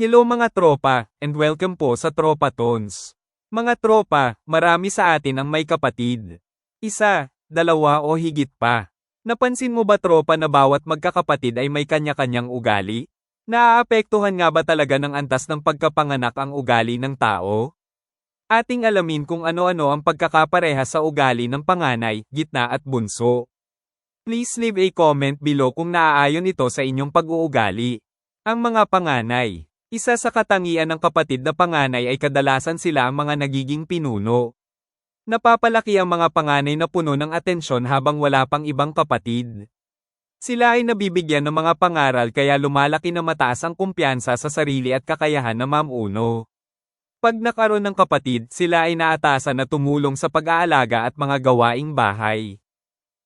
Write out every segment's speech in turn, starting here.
Hello mga tropa, and welcome po sa Tropa Tones. Mga tropa, marami sa atin ang may kapatid. Isa, dalawa o higit pa. Napansin mo ba tropa na bawat magkakapatid ay may kanya-kanyang ugali? Naaapektuhan nga ba talaga ng antas ng pagkapanganak ang ugali ng tao? Ating alamin kung ano-ano ang pagkakapareha sa ugali ng panganay, gitna at bunso. Please leave a comment below kung naaayon ito sa inyong pag-uugali. Ang mga panganay. Isa sa katangian ng kapatid na panganay ay kadalasan sila ang mga nagiging pinuno. Napapalaki ang mga panganay na puno ng atensyon habang wala pang ibang kapatid. Sila ay nabibigyan ng mga pangaral kaya lumalaki na mataas ang kumpiyansa sa sarili at kakayahan na mamuno. Pag nakaroon ng kapatid, sila ay naatasan na tumulong sa pag-aalaga at mga gawaing bahay.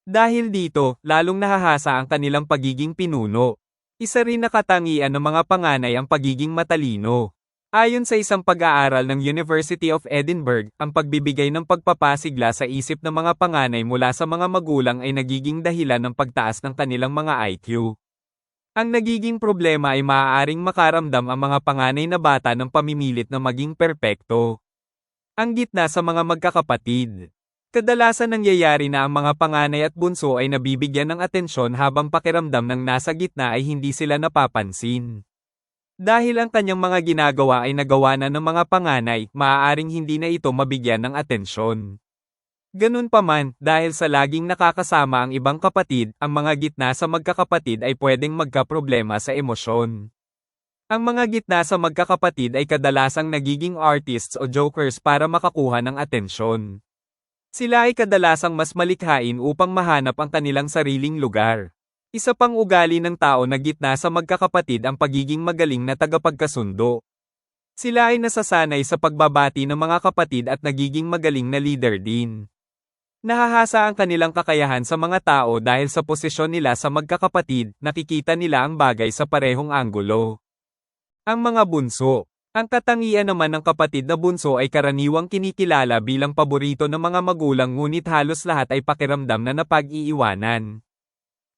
Dahil dito, lalong nahahasa ang kanilang pagiging pinuno. Isa rin na katangian ng mga panganay ang pagiging matalino. Ayon sa isang pag-aaral ng University of Edinburgh, ang pagbibigay ng pagpapasigla sa isip ng mga panganay mula sa mga magulang ay nagiging dahilan ng pagtaas ng kanilang mga IQ. Ang nagiging problema ay maaaring makaramdam ang mga panganay na bata ng pamimilit na maging perpekto. Ang gitna sa mga magkakapatid. Kadalasan nangyayari na ang mga panganay at bunso ay nabibigyan ng atensyon habang pakiramdam ng nasa gitna ay hindi sila napapansin. Dahil ang kanyang mga ginagawa ay nagawa na ng mga panganay, maaaring hindi na ito mabigyan ng atensyon. Ganun pa man, dahil sa laging nakakasama ang ibang kapatid, ang mga gitna sa magkakapatid ay pwedeng magkaproblema sa emosyon. Ang mga gitna sa magkakapatid ay kadalasang nagiging artists o jokers para makakuha ng atensyon. Sila ay kadalasang mas malikhain upang mahanap ang kanilang sariling lugar. Isa pang ugali ng tao na gitna sa magkakapatid ang pagiging magaling na tagapagkasundo. Sila ay nasasanay sa pagbabati ng mga kapatid at nagiging magaling na leader din. Nahahasa ang kanilang kakayahan sa mga tao dahil sa posisyon nila sa magkakapatid, nakikita nila ang bagay sa parehong anggulo. Ang mga bunso. Ang katangian naman ng kapatid na bunso ay karaniwang kinikilala bilang paborito ng mga magulang ngunit halos lahat ay pakiramdam na napag-iiwanan.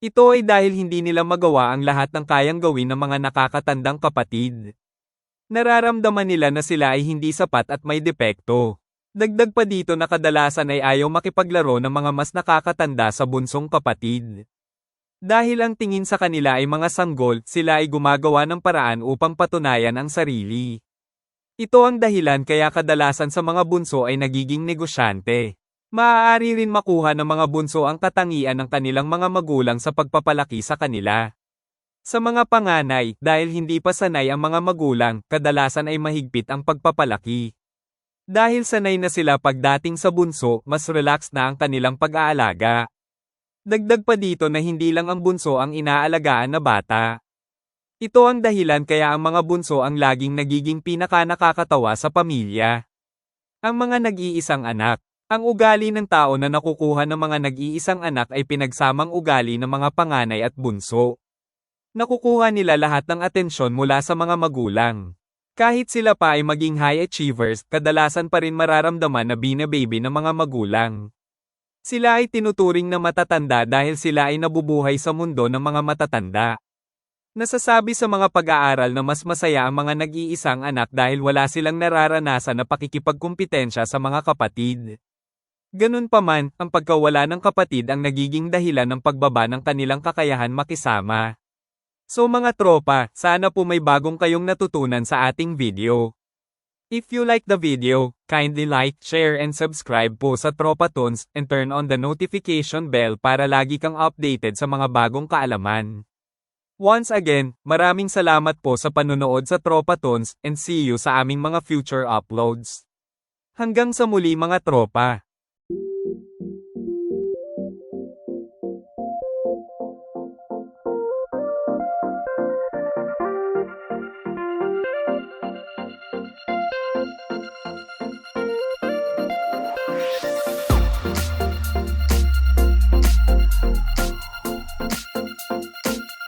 Ito ay dahil hindi nila magawa ang lahat ng kayang gawin ng mga nakakatandang kapatid. Nararamdaman nila na sila ay hindi sapat at may depekto. Dagdag pa dito na kadalasan ay ayaw makipaglaro ng mga mas nakakatanda sa bunsong kapatid. Dahil ang tingin sa kanila ay mga sanggol, sila ay gumagawa ng paraan upang patunayan ang sarili. Ito ang dahilan kaya kadalasan sa mga bunso ay nagiging negosyante. Maaari rin makuha ng mga bunso ang katangian ng kanilang mga magulang sa pagpapalaki sa kanila. Sa mga panganay, dahil hindi pa sanay ang mga magulang, kadalasan ay mahigpit ang pagpapalaki. Dahil sanay na sila pagdating sa bunso, mas relaxed na ang kanilang pag-aalaga. Dagdag pa dito na hindi lang ang bunso ang inaalagaan na bata. Ito ang dahilan kaya ang mga bunso ang laging nagiging pinaka-nakakatawa sa pamilya. Ang mga nag-iisang anak. Ang ugali ng tao na nakukuha ng mga nag-iisang anak ay pinagsamang ugali ng mga panganay at bunso. Nakukuha nila lahat ng atensyon mula sa mga magulang. Kahit sila pa ay maging high achievers, kadalasan pa rin mararamdaman na binababy ng mga magulang. Sila ay tinuturing na matatanda dahil sila ay nabubuhay sa mundo ng mga matatanda. Nasasabi sa mga pag-aaral na mas masaya ang mga nag-iisang anak dahil wala silang nararanasan na pakikipagkumpetensya sa mga kapatid. Ganun pa man, ang pagkawala ng kapatid ang nagiging dahilan ng pagbaba ng kanilang kakayahan makisama. So mga tropa, sana po may bagong kayong natutunan sa ating video. If you like the video, kindly like, share and subscribe po sa Tropa Tones and turn on the notification bell para lagi kang updated sa mga bagong kaalaman. Once again, maraming salamat po sa panunood sa Tropa Tones and see you sa aming mga future uploads. Hanggang sa muli mga tropa.